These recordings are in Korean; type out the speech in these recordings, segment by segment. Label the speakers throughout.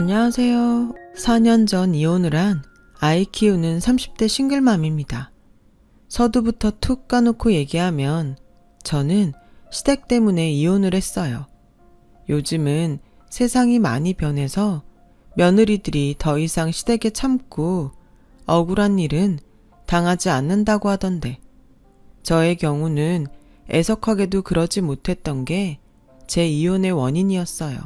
Speaker 1: 안녕하세요. 4년 전 이혼을 한 아이 키우는 30대 싱글맘입니다. 서두부터 툭 까놓고 얘기하면 저는 시댁 때문에 이혼을 했어요. 요즘은 세상이 많이 변해서 며느리들이 더 이상 시댁에 참고 억울한 일은 당하지 않는다고 하던데 저의 경우는 애석하게도 그러지 못했던 게 제 이혼의 원인이었어요.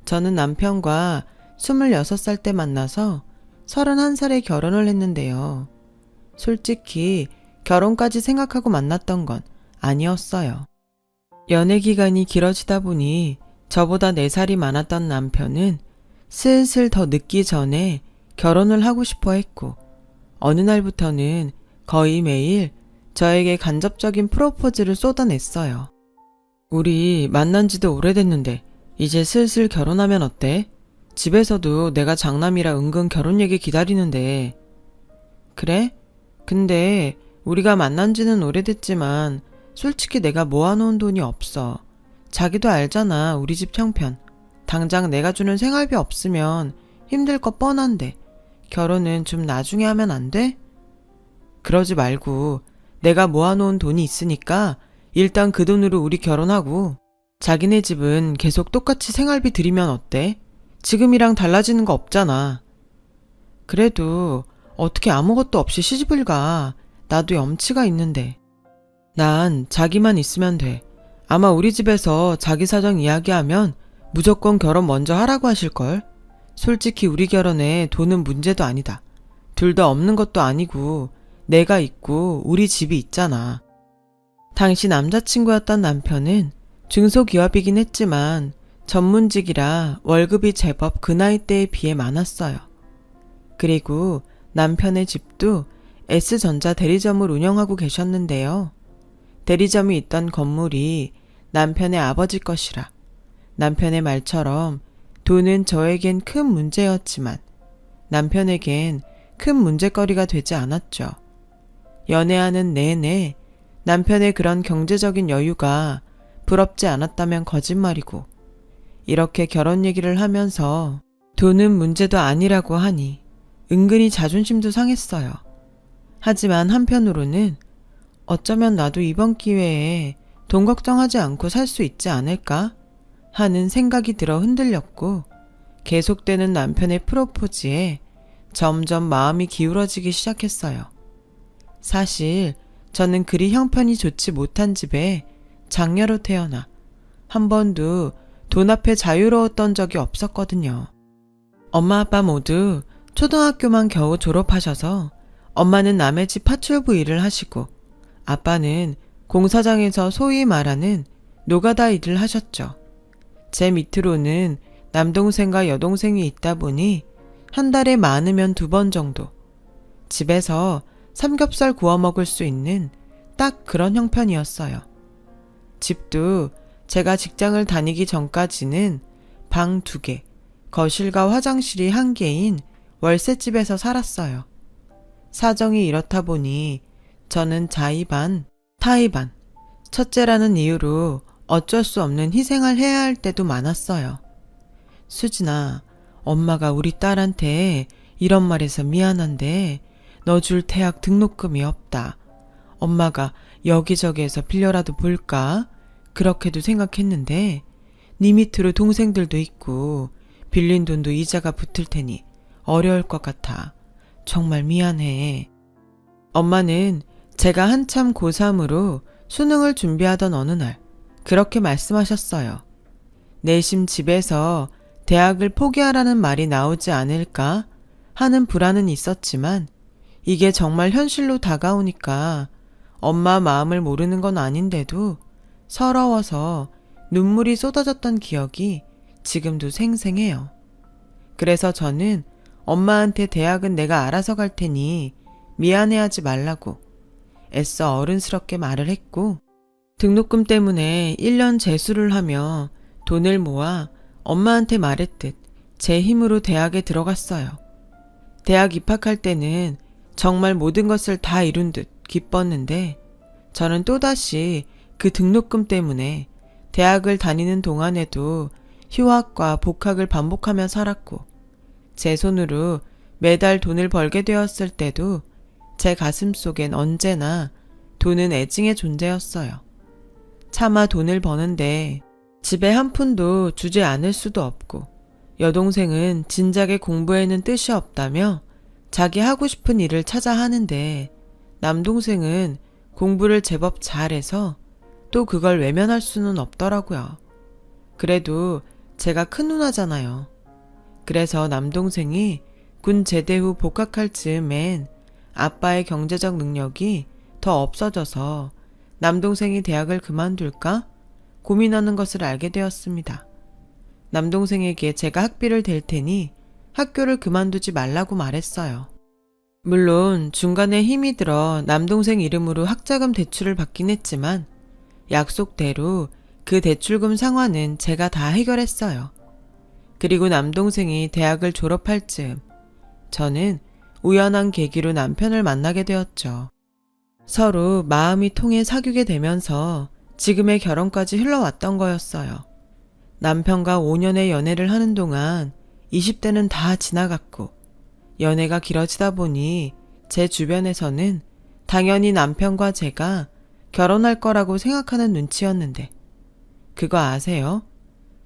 Speaker 1: 저는 남편과 26살 때 만나서 31살에 결혼을 했는데요. 솔직히 결혼까지 생각하고 만났던 건 아니었어요. 연애 기간이 길어지다 보니 저보다 4살이 많았던 남편은 슬슬 더 늦기 전에 결혼을 하고 싶어 했고 어느 날부터는 거의 매일 저에게 간접적인 프로포즈를 쏟아냈어요. 우리 만난 지도 오래됐는데 이제 슬슬 결혼하면 어때? 집에서도 내가 장남이라 은근 결혼 얘기 기다리는데. 그래? 근데 우리가 만난 지는 오래됐지만 솔직히 내가 모아놓은 돈이 없어. 자기도 알잖아, 우리 집 형편. 당장 내가 주는 생활비 없으면 힘들 거 뻔한데 결혼은 좀 나중에 하면 안 돼? 그러지 말고 내가 모아놓은 돈이 있으니까 일단 그 돈으로 우리 결혼하고 자기네 집은 계속 똑같이 생활비 들이면 어때? 지금이랑 달라지는 거 없잖아. 그래도 어떻게 아무것도 없이 시집을 가. 나도 염치가 있는데. 난 자기만 있으면 돼. 아마 우리 집에서 자기 사정 이야기하면 무조건 결혼 먼저 하라고 하실걸? 솔직히 우리 결혼에 돈은 문제도 아니다. 둘 다 없는 것도 아니고 내가 있고 우리 집이 있잖아. 당시 남자친구였던 남편은 중소기업이긴 했지만 전문직이라 월급이 제법 그 나이대에 비해 많았어요. 그리고 남편의 집도 S전자 대리점을 운영하고 계셨는데요. 대리점이 있던 건물이 남편의 아버지 것이라 남편의 말처럼 돈은 저에겐 큰 문제였지만 남편에겐 큰 문제거리가 되지 않았죠. 연애하는 내내 남편의 그런 경제적인 여유가 부럽지 않았다면 거짓말이고 이렇게 결혼 얘기를 하면서 돈은 문제도 아니라고 하니 은근히 자존심도 상했어요. 하지만 한편으로는 어쩌면 나도 이번 기회에 돈 걱정하지 않고 살 수 있지 않을까 하는 생각이 들어 흔들렸고 계속되는 남편의 프로포즈에 점점 마음이 기울어지기 시작했어요. 사실 저는 그리 형편이 좋지 못한 집에 장녀로 태어나 한 번도 돈 앞에 자유로웠던 적이 없었거든요. 엄마 아빠 모두 초등학교만 겨우 졸업하셔서 엄마는 남의 집 파출부 일을 하시고 아빠는 공사장에서 소위 말하는 노가다 일을 하셨죠. 제 밑으로는 남동생과 여동생이 있다 보니 한 달에 많으면 2번 정도 집에서 삼겹살 구워 먹을 수 있는 딱 그런 형편이었어요. 집도 제가 직장을 다니기 전까지는 방 2개, 거실과 화장실이 1개인 월세집에서 살았어요. 사정이 이렇다 보니 저는 자의반, 타의반, 첫째라는 이유로 어쩔 수 없는 희생을 해야 할 때도 많았어요. 수진아, 엄마가 우리 딸한테 이런 말해서 미안한데 너 줄 대학 등록금이 없다. 엄마가 여기저기에서 빌려라도 볼까? 그렇게도 생각했는데 네 밑으로 동생들도 있고 빌린 돈도 이자가 붙을 테니 어려울 것 같아. 정말 미안해. 엄마는 제가 한참 고3으로 수능을 준비하던 어느 날 그렇게 말씀하셨어요. 내심 집에서 대학을 포기하라는 말이 나오지 않을까 하는 불안은 있었지만 이게 정말 현실로 다가오니까 엄마 마음을 모르는 건 아닌데도 서러워서 눈물이 쏟아졌던 기억이 지금도 생생해요. 그래서 저는 엄마한테 대학은 내가 알아서 갈 테니 미안해하지 말라고 애써 어른스럽게 말을 했고 등록금 때문에 1년 재수를 하며 돈을 모아 엄마한테 말했듯 제 힘으로 대학에 들어갔어요. 대학 입학할 때는 정말 모든 것을 다 이룬 듯 기뻤는데 저는 또다시 그 등록금 때문에 대학을 다니는 동안에도 휴학과 복학을 반복하며 살았고, 제 손으로 매달 돈을 벌게 되었을 때도 제 가슴 속엔 언제나 돈은 애증의 존재였어요. 차마 돈을 버는데 집에 한 푼도 주지 않을 수도 없고, 여동생은 진작에 공부에는 뜻이 없다며 자기 하고 싶은 일을 찾아 하는데, 남동생은 공부를 제법 잘해서 또 그걸 외면할 수는 없더라고요. 그래도 제가 큰 누나잖아요. 그래서 남동생이 군 제대 후 복학할 즈음엔 아빠의 경제적 능력이 더 없어져서 남동생이 대학을 그만둘까 고민하는 것을 알게 되었습니다. 남동생에게 제가 학비를 댈 테니 학교를 그만두지 말라고 말했어요. 물론 중간에 힘이 들어 남동생 이름으로 학자금 대출을 받긴 했지만 약속대로 그 대출금 상환은 제가 다 해결했어요. 그리고 남동생이 대학을 졸업할 즈음 저는 우연한 계기로 남편을 만나게 되었죠. 서로 마음이 통해 사귀게 되면서 지금의 결혼까지 흘러왔던 거였어요. 남편과 5년의 연애를 하는 동안 20대는 다 지나갔고, 연애가 길어지다 보니 제 주변에서는 당연히 남편과 제가 결혼할 거라고 생각하는 눈치였는데, 그거 아세요?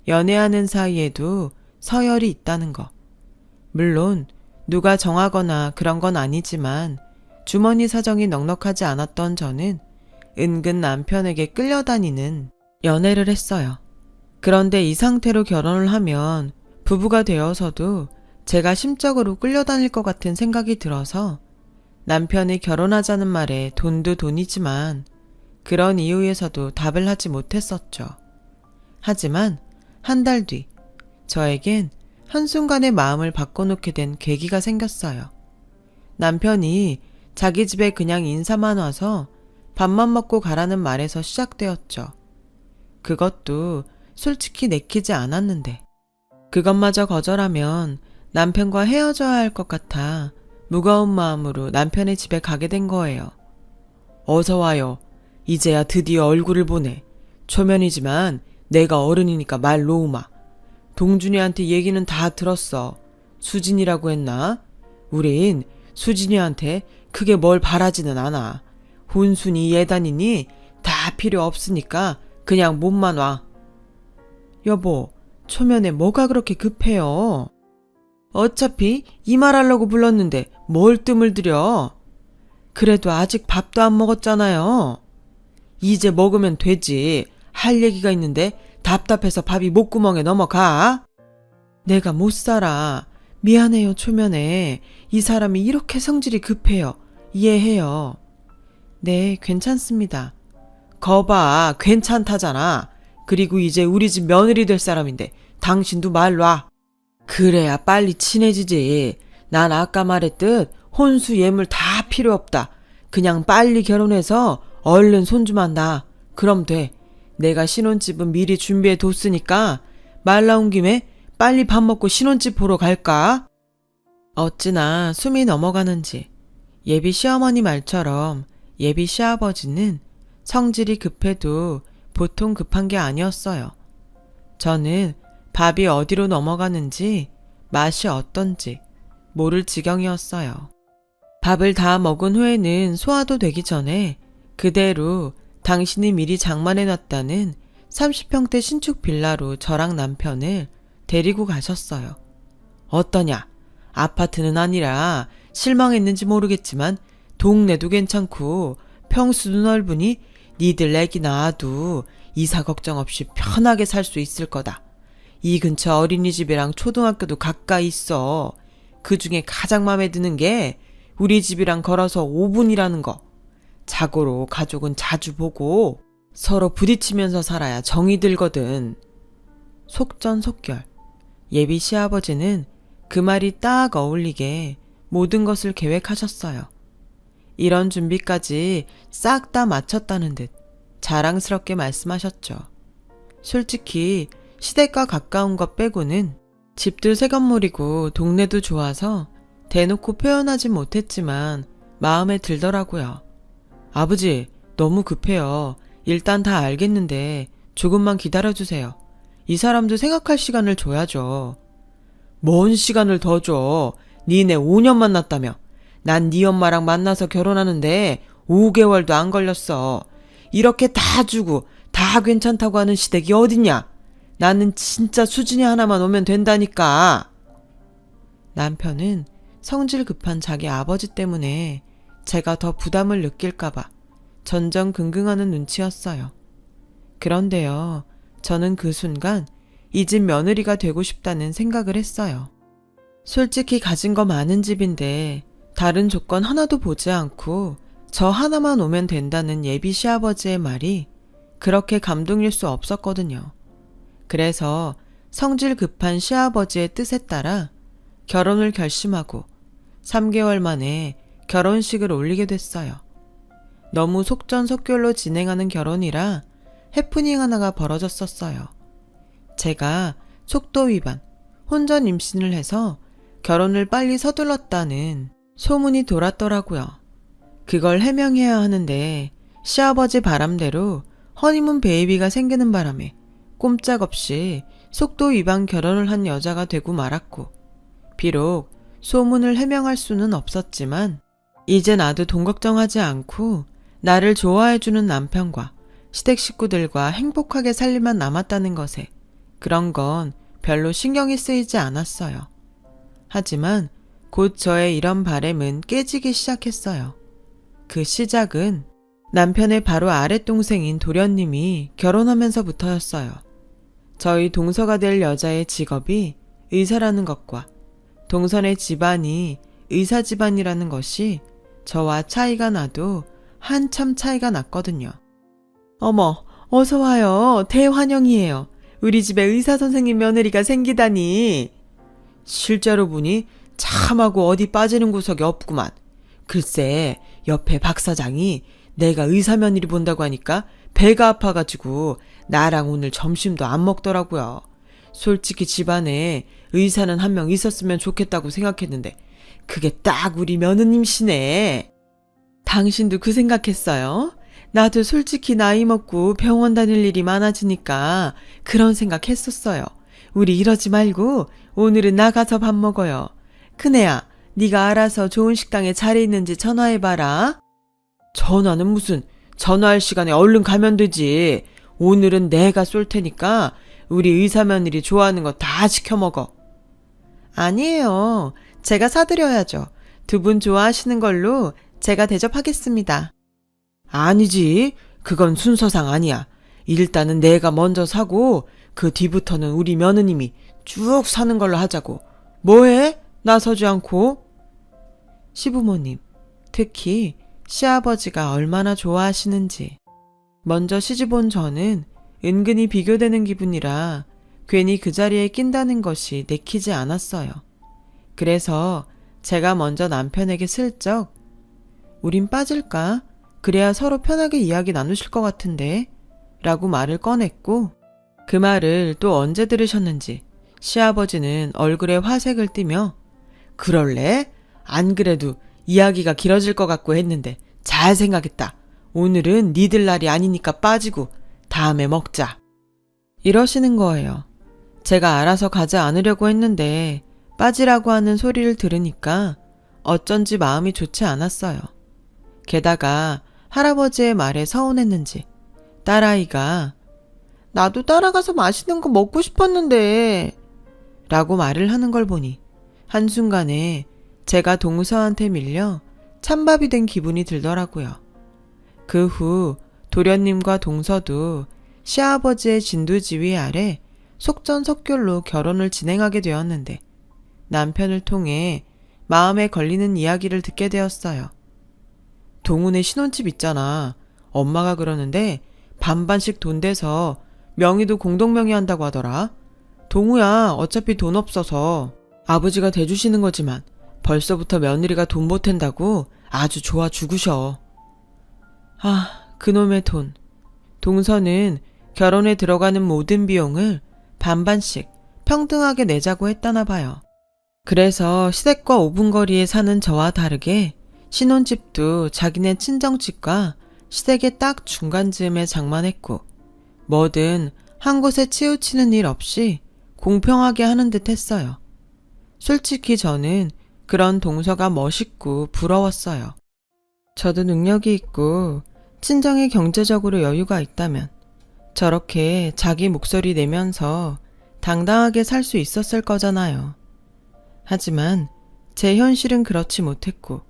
Speaker 1: 연애하는 사이에도 서열이 있다는 거. 물론 누가 정하거나 그런 건 아니지만 주머니 사정이 넉넉하지 않았던 저는 은근 남편에게 끌려다니는 연애를 했어요. 그런데 이 상태로 결혼을 하면 부부가 되어서도 제가 심적으로 끌려다닐 것 같은 생각이 들어서 남편이 결혼하자는 말에 돈도 돈이지만 그런 이유에서도 답을 하지 못했었죠. 하지만 한 달 뒤 저에겐 한순간에 마음을 바꿔놓게 된 계기가 생겼어요. 남편이 자기 집에 그냥 인사만 와서 밥만 먹고 가라는 말에서 시작되었죠. 그것도 솔직히 내키지 않았는데, 그것마저 거절하면 남편과 헤어져야 할 것 같아 무거운 마음으로 남편의 집에 가게 된 거예요. 어서 와요. 이제야 드디어 얼굴을 보네. 초면이지만 내가 어른이니까 말 놓으마. 동준이한테 얘기는 다 들었어. 수진이라고 했나? 우린 수진이한테 크게 뭘 바라지는 않아. 혼순이 예단이니 다 필요 없으니까 그냥 몸만 와. 여보, 초면에 뭐가 그렇게 급해요? 어차피 이 말 하려고 불렀는데 뭘 뜸을 들여? 그래도 아직 밥도 안 먹었잖아요. 이제 먹으면 되지. 할 얘기가 있는데 답답해서 밥이 목구멍에 넘어가. 내가 못 살아. 미안해요, 초면에. 이 사람이 이렇게 성질이 급해요. 이해해요. 네, 괜찮습니다. 거봐, 괜찮다잖아. 그리고 이제 우리 집 며느리 될 사람인데 당신도 말 놔. 그래야 빨리 친해지지. 난 아까 말했듯 혼수 예물 다 필요 없다. 그냥 빨리 결혼해서 얼른 손주만 낳아. 그럼 돼. 내가 신혼집은 미리 준비해 뒀으니까 말 나온 김에 빨리 밥 먹고 신혼집 보러 갈까? 어찌나 숨이 넘어가는지 예비 시어머니 말처럼 예비 시아버지는 성질이 급해도 보통 급한 게 아니었어요. 저는 밥이 어디로 넘어가는지 맛이 어떤지 모를 지경이었어요. 밥을 다 먹은 후에는 소화도 되기 전에 그대로 당신이 미리 장만해놨다는 30평대 신축 빌라로 저랑 남편을 데리고 가셨어요. 어떠냐? 아파트는 아니라 실망했는지 모르겠지만 동네도 괜찮고 평수도 넓으니 니들 애기 낳아도 이사 걱정 없이 편하게 살 수 있을 거다. 이 근처 어린이집이랑 초등학교도 가까이 있어. 그중에 가장 마음에 드는 게 우리 집이랑 걸어서 5분이라는 거. 자고로 가족은 자주 보고 서로 부딪히면서 살아야 정이 들거든. 속전속결. 예비 시아버지는 그 말이 딱 어울리게 모든 것을 계획하셨어요. 이런 준비까지 싹 다 마쳤다는 듯 자랑스럽게 말씀하셨죠. 솔직히 시댁과 가까운 것 빼고는 집도 새 건물이고 동네도 좋아서 대놓고 표현하진 못했지만 마음에 들더라고요. 아버지, 너무 급해요. 일단 다 알겠는데 조금만 기다려주세요. 이 사람도 생각할 시간을 줘야죠. 뭔 시간을 더 줘? 니네 5년 만났다며. 난 네 엄마랑 만나서 결혼하는데 5개월도 안 걸렸어. 이렇게 다 주고 다 괜찮다고 하는 시댁이 어딨냐? 나는 진짜 수진이 하나만 오면 된다니까. 남편은 성질 급한 자기 아버지 때문에 제가 더 부담을 느낄까봐 전전긍긍하는 눈치였어요. 그런데요, 저는 그 순간 이 집 며느리가 되고 싶다는 생각을 했어요. 솔직히 가진 거 많은 집인데 다른 조건 하나도 보지 않고 저 하나만 오면 된다는 예비 시아버지의 말이 그렇게 감동일 수 없었거든요. 그래서 성질 급한 시아버지의 뜻에 따라 결혼을 결심하고 3개월 만에 결혼식을 올리게 됐어요. 너무 속전속결로 진행하는 결혼이라 해프닝 하나가 벌어졌었어요. 제가 속도 위반, 혼전 임신을 해서 결혼을 빨리 서둘렀다는 소문이 돌았더라고요. 그걸 해명해야 하는데 시아버지 바람대로 허니문 베이비가 생기는 바람에 꼼짝없이 속도 위반 결혼을 한 여자가 되고 말았고, 비록 소문을 해명할 수는 없었지만 이제 나도 돈 걱정하지 않고 나를 좋아해주는 남편과 시댁 식구들과 행복하게 살리만 남았다는 것에 그런 건 별로 신경이 쓰이지 않았어요. 하지만 곧 저의 이런 바램은 깨지기 시작했어요. 그 시작은 남편의 바로 아랫동생인 도련님이 결혼하면서부터였어요. 저희 동서가 될 여자의 직업이 의사라는 것과 동선의 집안이 의사 집안이라는 것이 저와 차이가 나도 한참 차이가 났거든요. 어머, 어서 와요. 대환영이에요. 우리 집에 의사 선생님 며느리가 생기다니. 실제로 보니 참하고 어디 빠지는 구석이 없구만. 글쎄, 옆에 박 사장이 내가 의사 며느리 본다고 하니까 배가 아파가지고 나랑 오늘 점심도 안 먹더라고요. 솔직히 집안에 의사는 한 명 있었으면 좋겠다고 생각했는데 그게 딱 우리 며느님시네. 당신도 그 생각했어요? 나도 솔직히 나이 먹고 병원 다닐 일이 많아지니까 그런 생각했었어요. 우리 이러지 말고 오늘은 나가서 밥 먹어요. 큰애야, 네가 알아서 좋은 식당에 자리 있는지 전화해봐라. 전화는 무슨, 전화할 시간에 얼른 가면 되지. 오늘은 내가 쏠 테니까 우리 의사 며느리 좋아하는 거 다 시켜 먹어. 아니에요. 제가 사드려야죠. 두 분 좋아하시는 걸로 제가 대접하겠습니다. 아니지. 그건 순서상 아니야. 일단은 내가 먼저 사고 그 뒤부터는 우리 며느님이 쭉 사는 걸로 하자고. 뭐해? 나서지 않고. 시부모님, 특히 시아버지가 얼마나 좋아하시는지. 먼저 시집온 저는 은근히 비교되는 기분이라 괜히 그 자리에 낀다는 것이 내키지 않았어요. 그래서 제가 먼저 남편에게 슬쩍 우린 빠질까? 그래야 서로 편하게 이야기 나누실 것 같은데 라고 말을 꺼냈고, 그 말을 또 언제 들으셨는지 시아버지는 얼굴에 화색을 띠며 그럴래? 안 그래도 이야기가 길어질 것 같고 했는데 잘 생각했다. 오늘은 니들 날이 아니니까 빠지고 다음에 먹자. 이러시는 거예요. 제가 알아서 가지 않으려고 했는데 빠지라고 하는 소리를 들으니까 어쩐지 마음이 좋지 않았어요. 게다가 할아버지의 말에 서운했는지 딸아이가 나도 따라가서 맛있는 거 먹고 싶었는데 라고 말을 하는 걸 보니 한순간에 제가 동서한테 밀려 찬밥이 된 기분이 들더라고요. 그 후 도련님과 동서도 시아버지의 진두지휘 아래 속전속결로 결혼을 진행하게 되었는데 남편을 통해 마음에 걸리는 이야기를 듣게 되었어요. 동훈의 신혼집 있잖아. 엄마가 그러는데 반반씩 돈 대서 명의도 공동명의 한다고 하더라. 동우야, 어차피 돈 없어서 아버지가 대주시는 거지만 벌써부터 며느리가 돈 보탠다고 아주 좋아 죽으셔. 아, 그놈의 돈. 동서는 결혼에 들어가는 모든 비용을 반반씩 평등하게 내자고 했다나 봐요. 그래서 시댁과 5분 거리에 사는 저와 다르게 신혼집도 자기네 친정집과 시댁의 딱 중간쯤에 장만했고 뭐든 한 곳에 치우치는 일 없이 공평하게 하는 듯 했어요. 솔직히 저는 그런 동서가 멋있고 부러웠어요. 저도 능력이 있고 친정에 경제적으로 여유가 있다면 저렇게 자기 목소리 내면서 당당하게 살 수 있었을 거잖아요. 하지만 제 현실은 그렇지 못했고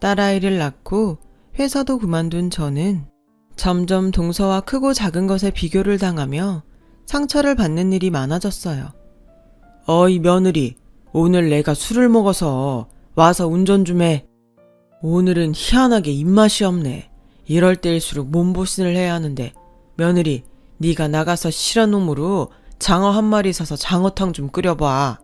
Speaker 1: 딸아이를 낳고 회사도 그만둔 저는 점점 동서와 크고 작은 것에 비교를 당하며 상처를 받는 일이 많아졌어요. 어이 며느리, 오늘 내가 술을 먹어서 와서 운전 좀 해. 오늘은 희한하게 입맛이 없네. 이럴 때일수록 몸보신을 해야 하는데 며느리, 네가 나가서 실어놈으로 장어 한 마리 사서 장어탕 좀 끓여봐.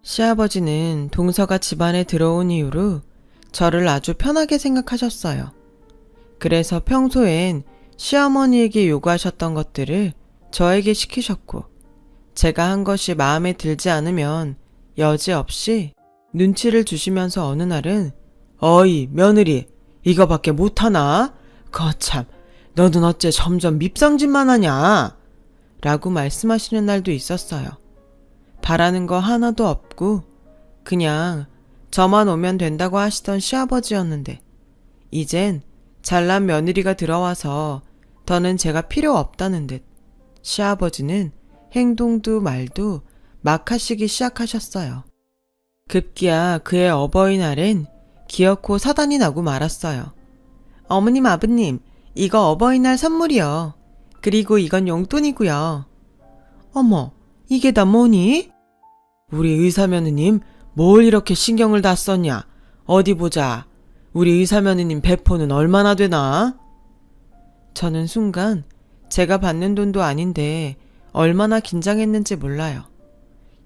Speaker 1: 시아버지는 동서가 집안에 들어온 이후로 저를 아주 편하게 생각하셨어요. 그래서 평소엔 시어머니에게 요구하셨던 것들을 저에게 시키셨고 제가 한 것이 마음에 들지 않으면 여지없이 눈치를 주시면서 어느 날은 어이 며느리 이거밖에 못하나? 거참 너는 어째 점점 밉상짓만 하냐? 라고 말씀하시는 날도 있었어요. 바라는 거 하나도 없고 그냥 저만 오면 된다고 하시던 시아버지였는데 이젠 잘난 며느리가 들어와서 더는 제가 필요 없다는 듯 시아버지는 행동도 말도 막 하시기 시작하셨어요. 급기야 그의 어버이날엔 기어코 사단이 나고 말았어요. 어머님 아버님 이거 어버이날 선물이요. 그리고 이건 용돈이고요. 어머 이게 다 뭐니? 우리 의사며느님 뭘 이렇게 신경을 다 썼냐? 어디 보자. 우리 의사며느님 배포는 얼마나 되나? 저는 순간 제가 받는 돈도 아닌데 얼마나 긴장했는지 몰라요.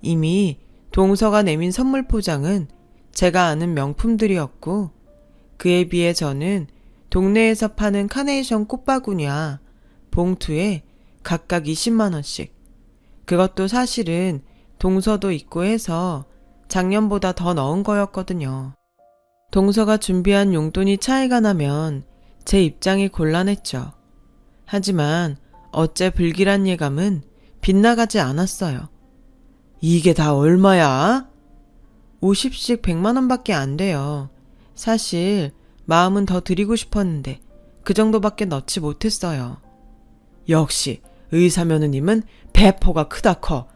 Speaker 1: 이미 동서가 내민 선물 포장은 제가 아는 명품들이었고 그에 비해 저는 동네에서 파는 카네이션 꽃바구니와 봉투에 각각 20만 원씩 그것도 사실은 동서도 있고 해서 작년보다 더 넣은 거였거든요. 동서가 준비한 용돈이 차이가 나면 제 입장이 곤란했죠. 하지만 어째 불길한 예감은 빗나가지 않았어요. 이게 다 얼마야? 50씩 100만 원밖에 안 돼요. 사실 마음은 더 드리고 싶었는데 그 정도밖에 넣지 못했어요. 역시 의사며느님은 배포가 크다 커.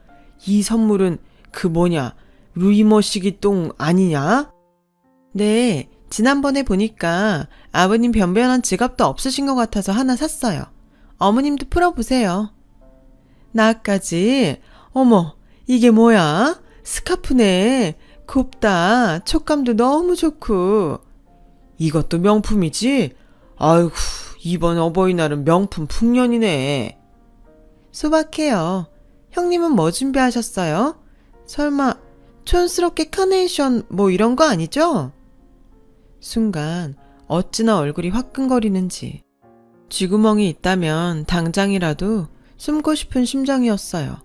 Speaker 1: 이 선물은 그 뭐냐 루이머시기 똥 아니냐? 네, 지난번에 보니까 아버님 변변한 지갑도 없으신 것 같아서 하나 샀어요. 어머님도 풀어보세요. 나까지? 어머, 이게 뭐야? 스카프네. 곱다. 촉감도 너무 좋고. 이것도 명품이지? 아이고, 이번 어버이날은 명품 풍년이네. 소박해요. 형님은 뭐 준비하셨어요? 설마 촌스럽게 카네이션 뭐 이런 거 아니죠? 순간 어찌나 얼굴이 화끈거리는지 쥐구멍이 있다면 당장이라도 숨고 싶은 심정이었어요.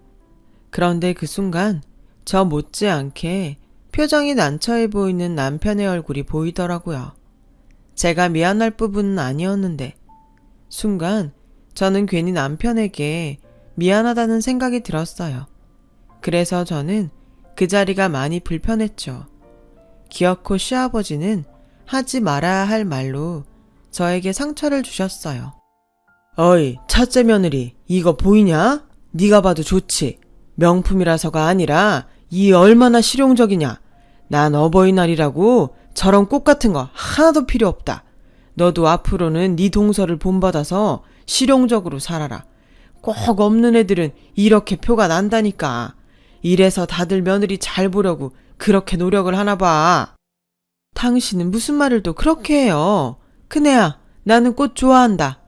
Speaker 1: 그런데 그 순간 저 못지않게 표정이 난처해 보이는 남편의 얼굴이 보이더라고요. 제가 미안할 부분은 아니었는데 순간 저는 괜히 남편에게 미안하다는 생각이 들었어요. 그래서 저는 그 자리가 많이 불편했죠. 기어코 시아버지는 하지 말아야 할 말로 저에게 상처를 주셨어요. 어이, 첫째 며느리, 이거 보이냐? 네가 봐도 좋지. 명품이라서가 아니라 이 얼마나 실용적이냐. 난 어버이날이라고 저런 꽃 같은 거 하나도 필요 없다. 너도 앞으로는 네 동서를 본받아서 실용적으로 살아라. 꼭 없는 애들은 이렇게 표가 난다니까. 이래서 다들 며느리 잘 보려고 그렇게 노력을 하나 봐. 당신은 무슨 말을 또 그렇게 해요. 큰애야, 나는 꽃 좋아한다.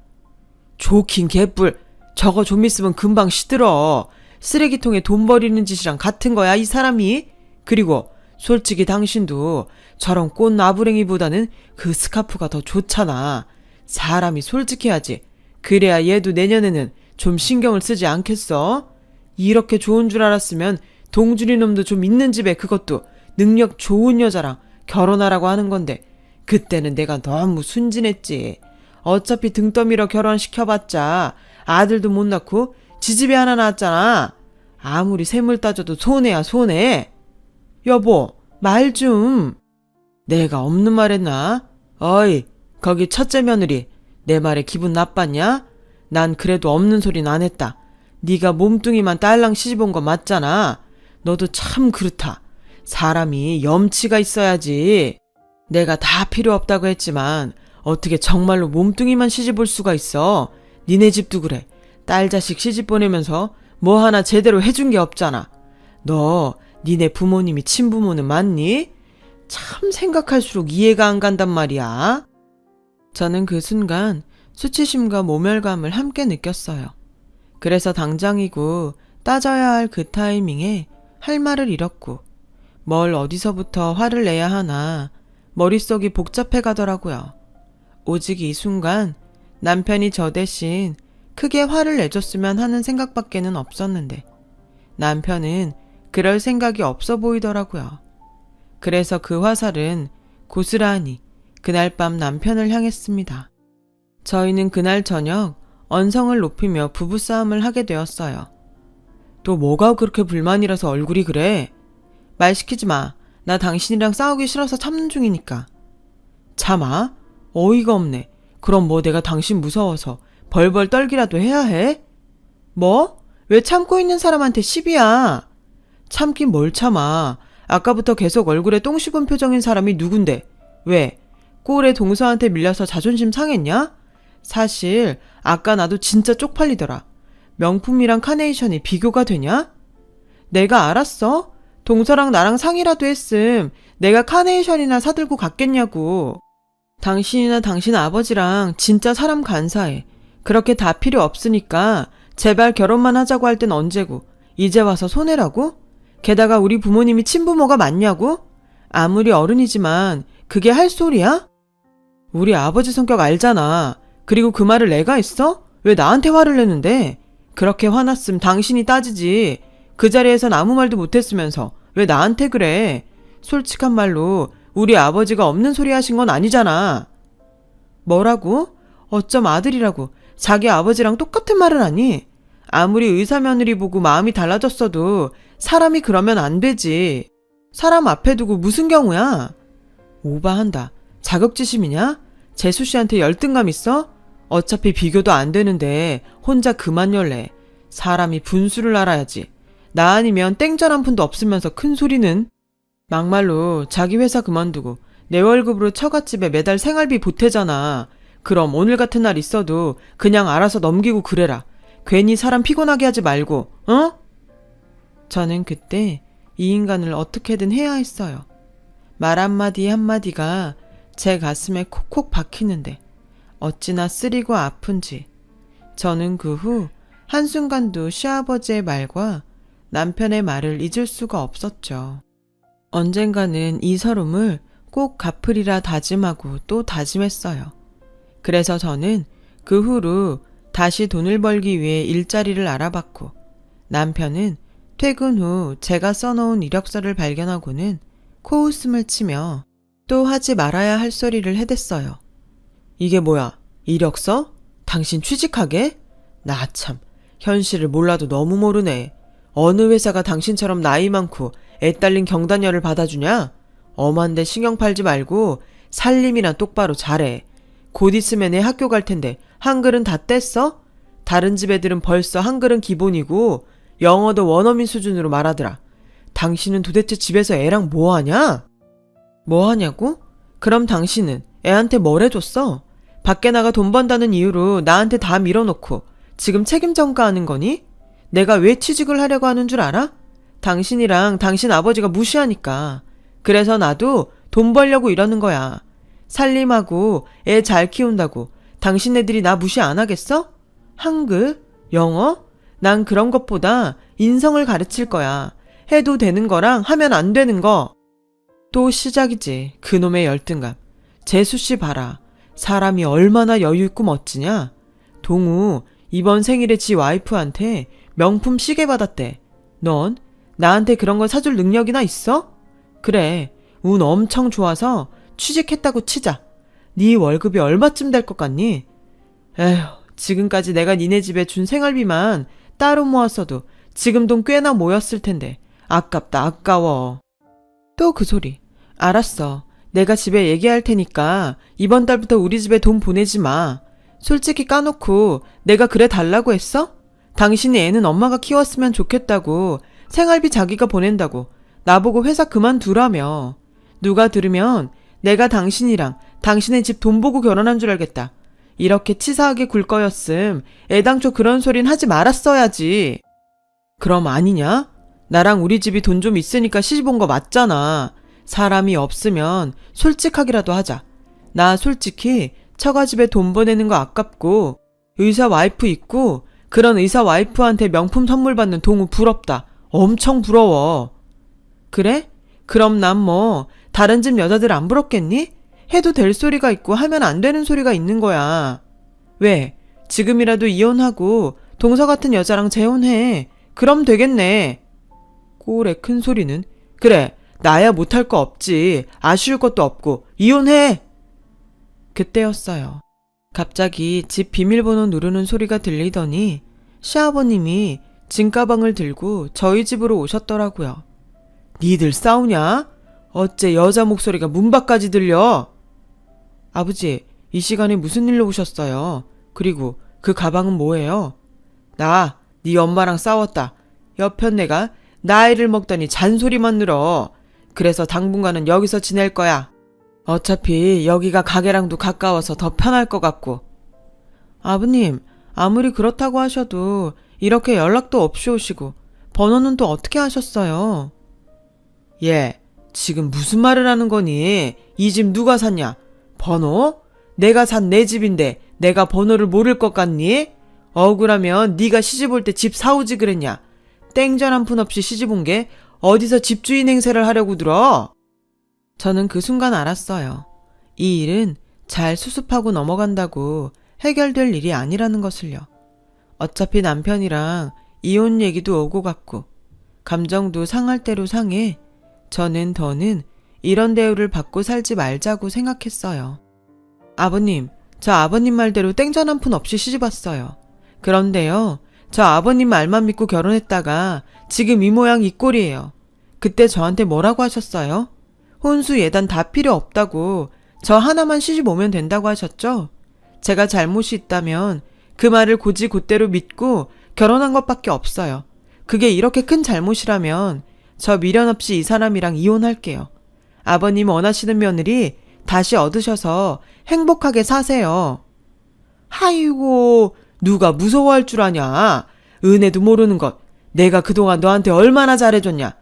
Speaker 1: 좋긴 개뿔. 저거 좀 있으면 금방 시들어. 쓰레기통에 돈 버리는 짓이랑 같은 거야, 이 사람이. 그리고 솔직히 당신도 저런 꽃 나부랭이보다는 그 스카프가 더 좋잖아. 사람이 솔직해야지. 그래야 얘도 내년에는 좀 신경을 쓰지 않겠어? 이렇게 좋은 줄 알았으면 동준이 놈도 좀 있는 집에 그것도 능력 좋은 여자랑 결혼하라고 하는 건데 그때는 내가 너무 순진했지. 어차피 등 떠밀어 결혼시켜봤자 아들도 못 낳고 지집애 하나 낳았잖아. 아무리 세물 따져도 손해야 손해. 여보, 말 좀. 내가 없는 말 했나? 어이, 거기 첫째 며느리, 내 말에 기분 나빴냐? 난 그래도 없는 소린 안 했다. 네가 몸뚱이만 딸랑 시집온 거 맞잖아. 너도 참 그렇다. 사람이 염치가 있어야지. 내가 다 필요 없다고 했지만 어떻게 정말로 몸뚱이만 시집 올 수가 있어. 니네 집도 그래. 딸 자식 시집 보내면서 뭐 하나 제대로 해준 게 없잖아. 너 니네 부모님이 친부모는 맞니? 참 생각할수록 이해가 안 간단 말이야. 저는 그 순간 수치심과 모멸감을 함께 느꼈어요. 그래서 당장이고 따져야 할 그 타이밍에 할 말을 잃었고 뭘 어디서부터 화를 내야 하나 머릿속이 복잡해 가더라고요. 오직 이 순간 남편이 저 대신 크게 화를 내줬으면 하는 생각밖에는 없었는데 남편은 그럴 생각이 없어 보이더라고요. 그래서 그 화살은 고스란히 그날 밤 남편을 향했습니다. 저희는 그날 저녁 언성을 높이며 부부싸움을 하게 되었어요. 또 뭐가 그렇게 불만이라서 얼굴이 그래? 말 시키지 마. 나 당신이랑 싸우기 싫어서 참는 중이니까. 참아? 어이가 없네. 그럼 뭐 내가 당신 무서워서 벌벌 떨기라도 해야 해? 뭐? 왜 참고 있는 사람한테 시비야? 참긴 뭘 참아. 아까부터 계속 얼굴에 똥 씹은 표정인 사람이 누군데? 왜? 꼴에 동서한테 밀려서 자존심 상했냐? 사실 아까 나도 진짜 쪽팔리더라. 명품이랑 카네이션이 비교가 되냐? 내가 알았어? 동서랑 나랑 상의라도 했음. 내가 카네이션이나 사들고 갔겠냐고. 당신이나 당신 아버지랑 진짜 사람 간사해. 그렇게 다 필요 없으니까 제발 결혼만 하자고 할 땐 언제고. 이제 와서 손해라고? 게다가 우리 부모님이 친부모가 맞냐고? 아무리 어른이지만 그게 할 소리야? 우리 아버지 성격 알잖아. 그리고 그 말을 내가 했어? 왜 나한테 화를 내는데? 그렇게 화났음 당신이 따지지. 그 자리에선 아무 말도 못했으면서 왜 나한테 그래? 솔직한 말로 우리 아버지가 없는 소리 하신 건 아니잖아. 뭐라고? 어쩜 아들이라고 자기 아버지랑 똑같은 말을 하니? 아무리 의사 며느리 보고 마음이 달라졌어도 사람이 그러면 안 되지. 사람 앞에 두고 무슨 경우야? 오바한다. 자격지심이냐? 재수 씨한테 열등감 있어? 어차피 비교도 안 되는데 혼자 그만 열래. 사람이 분수를 알아야지. 나 아니면 땡전 한 푼도 없으면서 큰 소리는. 막말로 자기 회사 그만두고 내 월급으로 처갓집에 매달 생활비 보태잖아. 그럼 오늘 같은 날 있어도 그냥 알아서 넘기고 그래라. 괜히 사람 피곤하게 하지 말고, 어? 저는 그때 이 인간을 어떻게든 해야 했어요. 말 한마디 한마디가 제 가슴에 콕콕 박히는데 어찌나 쓰리고 아픈지 저는 그 후 한순간도 시아버지의 말과 남편의 말을 잊을 수가 없었죠. 언젠가는 이 서름을 꼭 갚으리라 다짐하고 또 다짐했어요. 그래서 저는 그 후로 다시 돈을 벌기 위해 일자리를 알아봤고 남편은 퇴근 후 제가 써놓은 이력서를 발견하고는 코웃음을 치며 또 하지 말아야 할 소리를 해댔어요. 이게 뭐야? 이력서? 당신 취직하게? 나 참, 현실을 몰라도 너무 모르네. 어느 회사가 당신처럼 나이 많고 애 딸린 경단녀를 받아주냐? 엄한데 신경 팔지 말고 살림이나 똑바로 잘해. 곧 있으면 애 학교 갈 텐데 한글은 다 뗐어? 다른 집 애들은 벌써 한글은 기본이고 영어도 원어민 수준으로 말하더라. 당신은 도대체 집에서 애랑 뭐 하냐? 뭐 하냐고? 그럼 당신은 애한테 뭘 해줬어? 밖에 나가 돈 번다는 이유로 나한테 다 밀어놓고 지금 책임 전가하는 거니? 내가 왜 취직을 하려고 하는 줄 알아? 당신이랑 당신 아버지가 무시하니까. 그래서 나도 돈 벌려고 이러는 거야. 살림하고 애 잘 키운다고 당신네들이 나 무시 안 하겠어? 한글? 영어? 난 그런 것보다 인성을 가르칠 거야. 해도 되는 거랑 하면 안 되는 거. 또 시작이지. 그놈의 열등감. 재수씨 봐라. 사람이 얼마나 여유있고 멋지냐? 동우 이번 생일에 지 와이프한테 명품 시계 받았대. 넌 나한테 그런 걸 사줄 능력이나 있어? 그래, 운 엄청 좋아서 취직했다고 치자. 네 월급이 얼마쯤 될 것 같니? 에휴, 지금까지 내가 니네 집에 준 생활비만 따로 모았어도 지금 돈 꽤나 모였을 텐데 아깝다 아까워. 또 그 소리. 알았어. 내가 집에 얘기할 테니까 이번 달부터 우리 집에 돈 보내지 마. 솔직히 까놓고 내가 그래 달라고 했어? 당신이 애는 엄마가 키웠으면 좋겠다고, 생활비 자기가 보낸다고 나보고 회사 그만두라며. 누가 들으면 내가 당신이랑 당신의 집 돈 보고 결혼한 줄 알겠다. 이렇게 치사하게 굴 거였음 애당초 그런 소린 하지 말았어야지. 그럼 아니냐? 나랑 우리 집이 돈 좀 있으니까 시집 온 거 맞잖아. 사람이 없으면 솔직하기라도 하자. 나 솔직히 처가집에 돈 보내는 거 아깝고, 의사 와이프 있고 그런 의사 와이프한테 명품 선물 받는 동우 부럽다. 엄청 부러워. 그래? 그럼 난 뭐 다른 집 여자들 안 부럽겠니? 해도 될 소리가 있고 하면 안 되는 소리가 있는 거야. 왜? 지금이라도 이혼하고 동서 같은 여자랑 재혼해. 그럼 되겠네. 꼴의 큰 소리는. 그래, 나야 못할 거 없지. 아쉬울 것도 없고 이혼해. 그때였어요. 갑자기 집 비밀번호 누르는 소리가 들리더니 시아버님이 짐가방을 들고 저희 집으로 오셨더라고요. 니들 싸우냐? 어째 여자 목소리가 문 밖까지 들려? 아버지, 이 시간에 무슨 일로 오셨어요? 그리고 그 가방은 뭐예요? 나, 네 엄마랑 싸웠다. 여편네가 나이를 먹더니 잔소리만 늘어. 그래서 당분간은 여기서 지낼 거야. 어차피 여기가 가게랑도 가까워서 더 편할 것 같고. 아버님, 아무리 그렇다고 하셔도 이렇게 연락도 없이 오시고 번호는 또 어떻게 하셨어요? 얘, 지금 무슨 말을 하는 거니? 이 집 누가 샀냐? 번호? 내가 산 내 집인데 내가 번호를 모를 것 같니? 억울하면 네가 시집 올 때 집 사오지 그랬냐? 땡전 한 푼 없이 시집 온 게 어디서 집주인 행세를 하려고 들어? 저는 그 순간 알았어요. 이 일은 잘 수습하고 넘어간다고 해결될 일이 아니라는 것을요. 어차피 남편이랑 이혼 얘기도 오고 갔고 감정도 상할 대로 상해 저는 더는 이런 대우를 받고 살지 말자고 생각했어요. 아버님, 저 아버님 말대로 땡전 한 푼 없이 시집 왔어요. 그런데요, 저 아버님 말만 믿고 결혼했다가 지금 이 모양 이 꼴이에요. 그때 저한테 뭐라고 하셨어요? 혼수 예단 다 필요 없다고, 저 하나만 시집 오면 된다고 하셨죠? 제가 잘못이 있다면 그 말을 곧이곧대로 믿고 결혼한 것밖에 없어요. 그게 이렇게 큰 잘못이라면 저 미련 없이 이 사람이랑 이혼할게요. 아버님 원하시는 며느리 다시 얻으셔서 행복하게 사세요. 아이고, 누가 무서워할 줄 아냐. 은혜도 모르는 것. 내가 그동안 너한테 얼마나 잘해줬냐.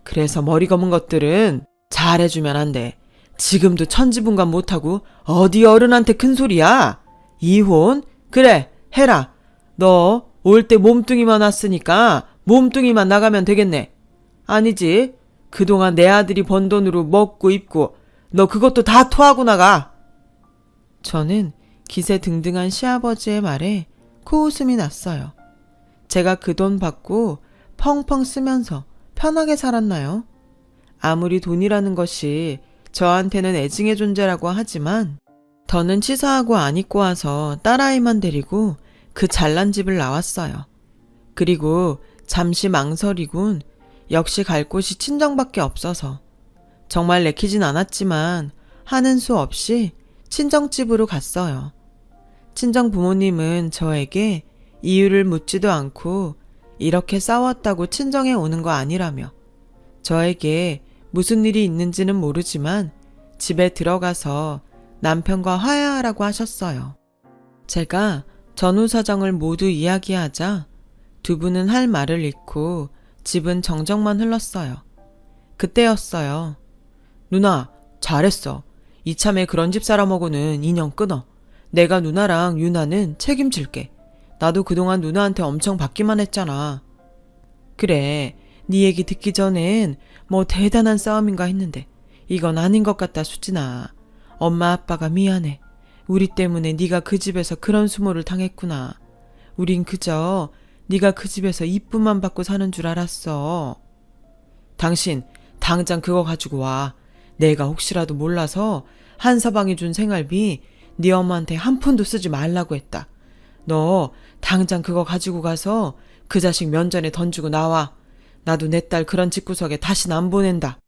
Speaker 1: 그래서 머리 검은 것들은 잘해주면 안 돼. 지금도 천지분간 못하고 어디 어른한테 큰 소리야. 이혼? 그래, 해라. 너 올 때 몸뚱이만 왔으니까 몸뚱이만 나가면 되겠네. 아니지. 그동안 내 아들이 번 돈으로 먹고 입고 너 그것도 다 토하고 나가. 저는 기세등등한 시아버지의 말에 코웃음이 났어요. 제가 그 돈 받고 펑펑 쓰면서 편하게 살았나요? 아무리 돈이라는 것이 저한테는 애증의 존재라고 하지만 더는 치사하고 안 입고 와서 딸아이만 데리고 그 잘난 집을 나왔어요. 그리고 잠시 망설이군 역시 갈 곳이 친정밖에 없어서 정말 내키진 않았지만 하는 수 없이 친정집으로 갔어요. 친정 부모님은 저에게 이유를 묻지도 않고 이렇게 싸웠다고 친정에 오는 거 아니라며 저에게 무슨 일이 있는지는 모르지만 집에 들어가서 남편과 화해하라고 하셨어요. 제가 전후 사정을 모두 이야기하자 두 분은 할 말을 잃고 집은 정적만 흘렀어요. 그때였어요. 누나, 잘했어. 이참에 그런 집 살아먹고는 인연 끊어. 내가 누나랑 유나는 책임질게. 나도 그동안 누나한테 엄청 받기만 했잖아. 그래, 네 얘기 듣기 전엔 뭐 대단한 싸움인가 했는데 이건 아닌 것 같다 수진아. 엄마 아빠가 미안해. 우리 때문에 네가 그 집에서 그런 수모를 당했구나. 우린 그저 네가 그 집에서 이쁨만 받고 사는 줄 알았어. 당신 당장 그거 가지고 와. 내가 혹시라도 몰라서 한서방이 준 생활비 네 엄마한테 한 푼도 쓰지 말라고 했다. 너 당장 그거 가지고 가서 그 자식 면전에 던지고 나와. 나도 내 딸 그런 집구석에 다시는 안 보낸다.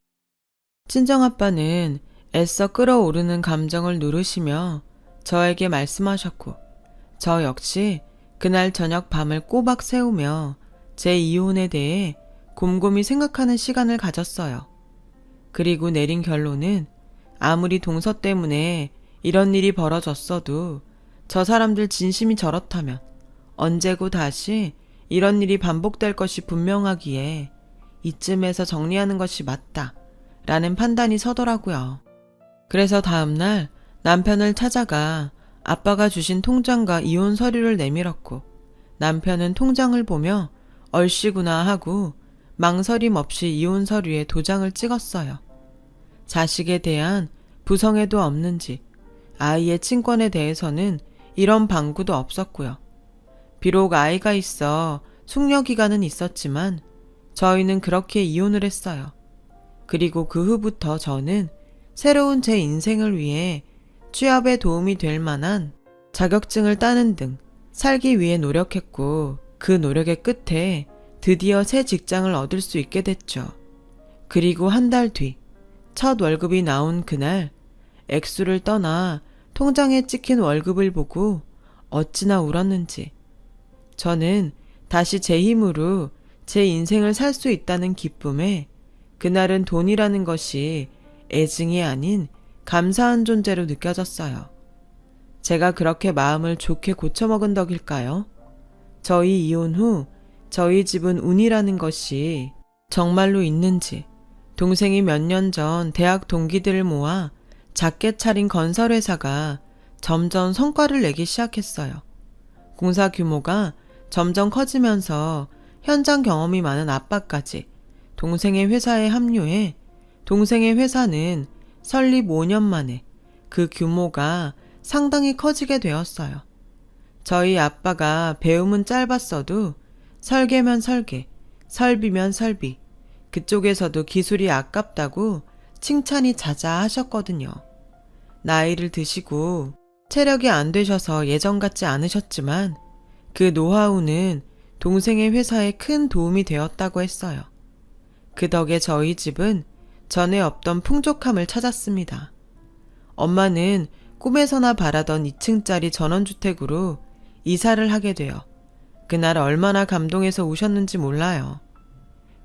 Speaker 1: 친정아빠는 애써 끓어오르는 감정을 누르시며 저에게 말씀하셨고, 저 역시 그날 저녁 밤을 꼬박 새우며 제 이혼에 대해 곰곰이 생각하는 시간을 가졌어요. 그리고 내린 결론은 아무리 동서 때문에 이런 일이 벌어졌어도 저 사람들 진심이 저렇다면 언제고 다시 이런 일이 반복될 것이 분명하기에 이쯤에서 정리하는 것이 맞다 라는 판단이 서더라고요. 그래서 다음날 남편을 찾아가 아빠가 주신 통장과 이혼 서류를 내밀었고, 남편은 통장을 보며 얼씨구나 하고 망설임 없이 이혼 서류에 도장을 찍었어요. 자식에 대한 부성애도 없는지 아이의 친권에 대해서는 이런 방구도 없었고요. 비록 아이가 있어 숙려기간은 있었지만 저희는 그렇게 이혼을 했어요. 그리고 그 후부터 저는 새로운 제 인생을 위해 취업에 도움이 될 만한 자격증을 따는 등 살기 위해 노력했고, 그 노력의 끝에 드디어 새 직장을 얻을 수 있게 됐죠. 그리고 한 달 뒤, 첫 월급이 나온 그날, 액수를 떠나 통장에 찍힌 월급을 보고 어찌나 울었는지. 저는 다시 제 힘으로 제 인생을 살 수 있다는 기쁨에 그날은 돈이라는 것이 애증이 아닌 감사한 존재로 느껴졌어요. 제가 그렇게 마음을 좋게 고쳐먹은 덕일까요? 저희 이혼 후 저희 집은 운이라는 것이 정말로 있는지, 동생이 몇 년 전 대학 동기들을 모아 작게 차린 건설회사가 점점 성과를 내기 시작했어요. 공사 규모가 점점 커지면서 현장 경험이 많은 아빠까지 동생의 회사에 합류해 동생의 회사는 설립 5년 만에 그 규모가 상당히 커지게 되었어요. 저희 아빠가 배움은 짧았어도 설계면 설계, 설비면 설비, 그쪽에서도 기술이 아깝다고 칭찬이 자자하셨거든요. 나이를 드시고 체력이 안 되셔서 예전 같지 않으셨지만 그 노하우는 동생의 회사에 큰 도움이 되었다고 했어요. 그 덕에 저희 집은 전에 없던 풍족함을 찾았습니다. 엄마는 꿈에서나 바라던 2층짜리 전원주택으로 이사를 하게 되어 그날 얼마나 감동해서 우셨는지 몰라요.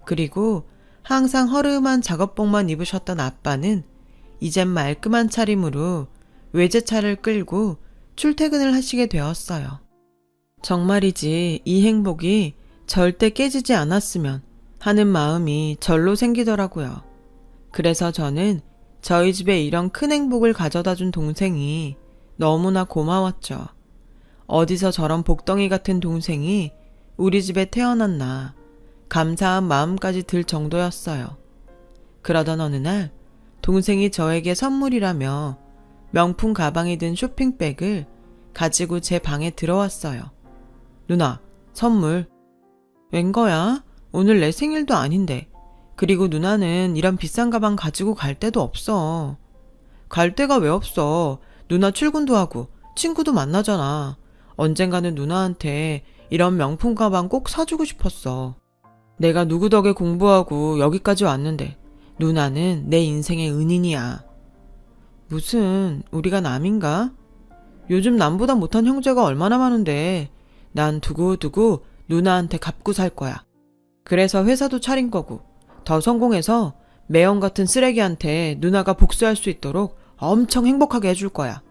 Speaker 1: 그리고 항상 허름한 작업복만 입으셨던 아빠는 이젠 말끔한 차림으로 외제차를 끌고 출퇴근을 하시게 되었어요. 정말이지 이 행복이 절대 깨지지 않았으면 하는 마음이 절로 생기더라고요. 그래서 저는 저희 집에 이런 큰 행복을 가져다 준 동생이 너무나 고마웠죠. 어디서 저런 복덩이 같은 동생이 우리 집에 태어났나 감사한 마음까지 들 정도였어요. 그러던 어느 날 동생이 저에게 선물이라며 명품 가방에 든 쇼핑백을 가지고 제 방에 들어왔어요. 누나, 선물. 웬 거야? 오늘 내 생일도 아닌데. 그리고 누나는 이런 비싼 가방 가지고 갈 데도 없어. 갈 데가 왜 없어? 누나 출근도 하고 친구도 만나잖아. 언젠가는 누나한테 이런 명품 가방 꼭 사주고 싶었어. 내가 누구 덕에 공부하고 여기까지 왔는데 누나는 내 인생의 은인이야. 무슨 우리가 남인가? 요즘 남보다 못한 형제가 얼마나 많은데 난 두고두고 누나한테 갚고 살 거야. 그래서 회사도 차린 거고 더 성공해서 매형 같은 쓰레기한테 누나가 복수할 수 있도록 엄청 행복하게 해줄 거야.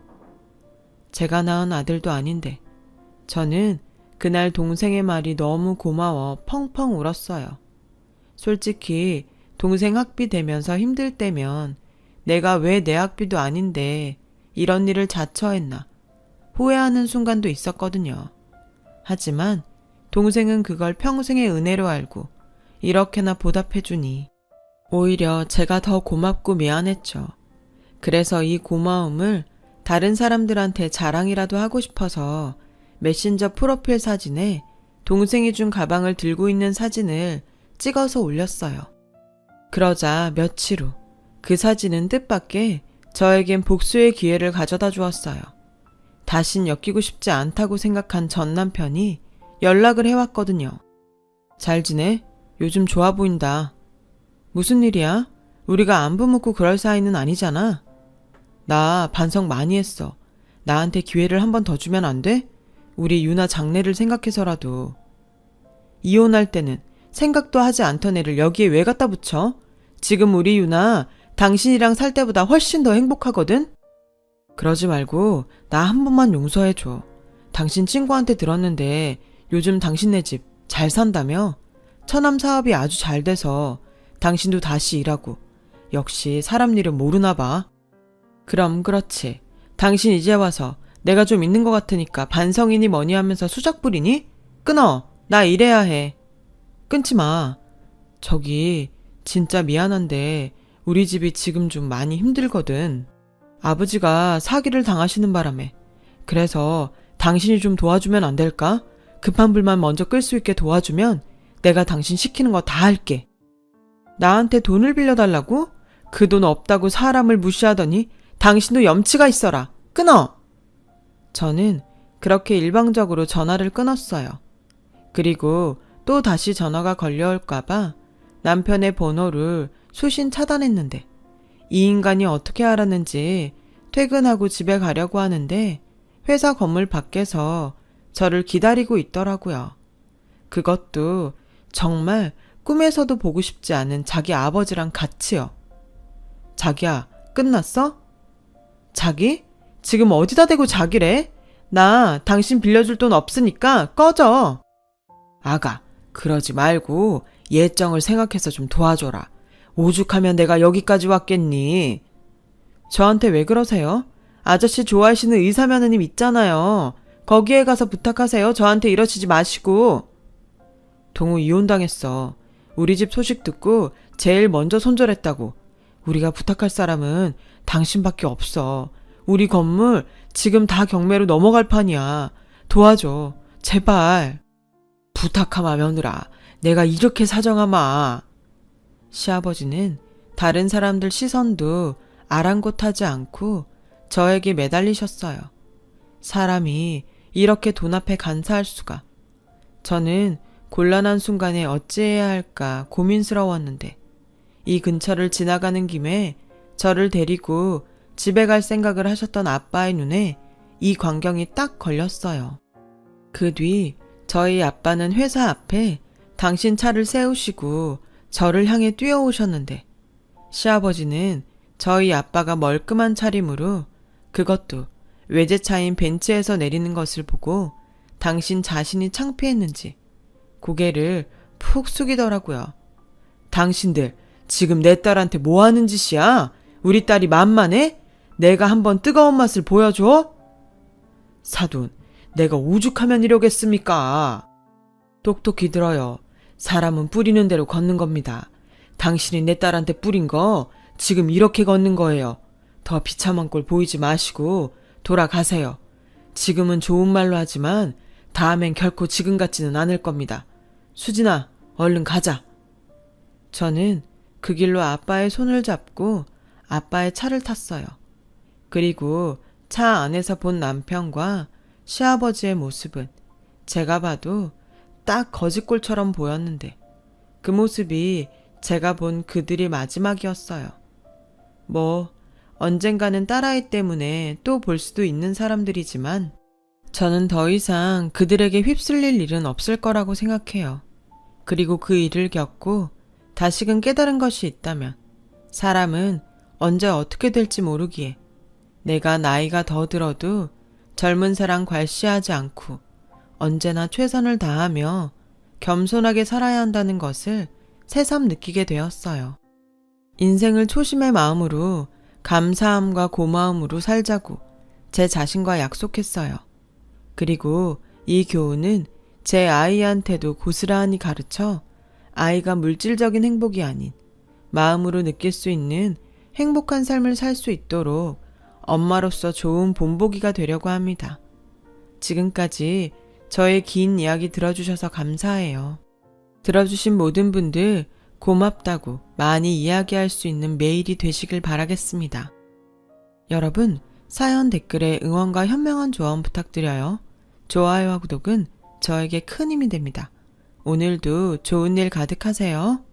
Speaker 1: 제가 낳은 아들도 아닌데 저는 그날 동생의 말이 너무 고마워 펑펑 울었어요. 솔직히 동생 학비 대면서 힘들 때면 내가 왜 내 학비도 아닌데 이런 일을 자처했나 후회하는 순간도 있었거든요. 하지만 동생은 그걸 평생의 은혜로 알고 이렇게나 보답해주니 오히려 제가 더 고맙고 미안했죠. 그래서 이 고마움을 다른 사람들한테 자랑이라도 하고 싶어서 메신저 프로필 사진에 동생이 준 가방을 들고 있는 사진을 찍어서 올렸어요. 그러자 며칠 후 그 사진은 뜻밖의 저에겐 복수의 기회를 가져다 주었어요. 다신 엮이고 싶지 않다고 생각한 전 남편이 연락을 해왔거든요. 잘 지내? 요즘 좋아 보인다. 무슨 일이야? 우리가 안부 묻고 그럴 사이는 아니잖아. 나 반성 많이 했어. 나한테 기회를 한 번 더 주면 안 돼? 우리 유나 장래를 생각해서라도. 이혼할 때는 생각도 하지 않던 애를 여기에 왜 갖다 붙여? 지금 우리 유나 당신이랑 살 때보다 훨씬 더 행복하거든? 그러지 말고 나 한 번만 용서해줘. 당신 친구한테 들었는데 요즘 당신네 집 잘 산다며? 처남 사업이 아주 잘 돼서 당신도 다시 일하고. 역시 사람 일은 모르나 봐. 그럼 그렇지. 당신 이제 와서 내가 좀 있는 것 같으니까 반성이니 뭐니 하면서 수작 부리니? 끊어. 나 일해야 해. 끊지 마. 저기 진짜 미안한데 우리 집이 지금 좀 많이 힘들거든. 아버지가 사기를 당하시는 바람에. 그래서 당신이 좀 도와주면 안 될까? 급한 불만 먼저 끌 수 있게 도와주면 내가 당신 시키는 거 다 할게. 나한테 돈을 빌려달라고? 그 돈 없다고 사람을 무시하더니 당신도 염치가 있어라. 끊어! 저는 그렇게 일방적으로 전화를 끊었어요. 그리고 또 다시 전화가 걸려올까봐 남편의 번호를 수신 차단했는데 이 인간이 어떻게 알았는지 퇴근하고 집에 가려고 하는데 회사 건물 밖에서 저를 기다리고 있더라고요. 그것도 정말 꿈에서도 보고 싶지 않은 자기 아버지랑 같이요. 자기야, 끝났어? 자기? 지금 어디다 대고 자기래? 나 당신 빌려줄 돈 없으니까 꺼져. 아가, 그러지 말고 예정을 생각해서 좀 도와줘라. 오죽하면 내가 여기까지 왔겠니? 저한테 왜 그러세요? 아저씨 좋아하시는 의사면허님 있잖아요. 거기에 가서 부탁하세요. 저한테 이러시지 마시고. 동우 이혼당했어. 우리 집 소식 듣고 제일 먼저 손절했다고. 우리가 부탁할 사람은 당신밖에 없어. 우리 건물 지금 다 경매로 넘어갈 판이야. 도와줘. 제발. 부탁하마 며느라. 내가 이렇게 사정하마. 시아버지는 다른 사람들 시선도 아랑곳하지 않고 저에게 매달리셨어요. 사람이 이렇게 돈 앞에 간사할 수가. 저는 곤란한 순간에 어찌해야 할까 고민스러웠는데 이 근처를 지나가는 김에 저를 데리고 집에 갈 생각을 하셨던 아빠의 눈에 이 광경이 딱 걸렸어요. 그 뒤 저희 아빠는 회사 앞에 당신 차를 세우시고 저를 향해 뛰어오셨는데 시아버지는 저희 아빠가 멀끔한 차림으로 그것도 외제차인 벤츠에서 내리는 것을 보고 당신 자신이 창피했는지 고개를 푹 숙이더라고요. 당신들 지금 내 딸한테 뭐 하는 짓이야? 우리 딸이 만만해? 내가 한번 뜨거운 맛을 보여줘? 사돈, 내가 오죽하면 이러겠습니까? 똑똑히 들어요. 사람은 뿌리는 대로 걷는 겁니다. 당신이 내 딸한테 뿌린 거 지금 이렇게 걷는 거예요. 더 비참한 꼴 보이지 마시고 돌아가세요. 지금은 좋은 말로 하지만 다음엔 결코 지금 같지는 않을 겁니다. 수진아, 얼른 가자. 저는 그 길로 아빠의 손을 잡고 아빠의 차를 탔어요. 그리고 차 안에서 본 남편과 시아버지의 모습은 제가 봐도 딱 거짓골처럼 보였는데 그 모습이 제가 본 그들이 마지막이었어요. 뭐 언젠가는 딸아이 때문에 또 볼 수도 있는 사람들이지만 저는 더 이상 그들에게 휩쓸릴 일은 없을 거라고 생각해요. 그리고 그 일을 겪고 다시금 깨달은 것이 있다면 사람은 언제 어떻게 될지 모르기에 내가 나이가 더 들어도 젊은 새랑 괄시하지 않고 언제나 최선을 다하며 겸손하게 살아야 한다는 것을 새삼 느끼게 되었어요. 인생을 초심의 마음으로 감사함과 고마움으로 살자고 제 자신과 약속했어요. 그리고 이 교훈은 제 아이한테도 고스란히 가르쳐 아이가 물질적인 행복이 아닌 마음으로 느낄 수 있는 행복한 삶을 살 수 있도록 엄마로서 좋은 본보기가 되려고 합니다. 지금까지 저의 긴 이야기 들어주셔서 감사해요. 들어주신 모든 분들 고맙다고 많이 이야기할 수 있는 매일이 되시길 바라겠습니다. 여러분, 사연 댓글에 응원과 현명한 조언 부탁드려요. 좋아요와 구독은 저에게 큰 힘이 됩니다. 오늘도 좋은 일 가득하세요.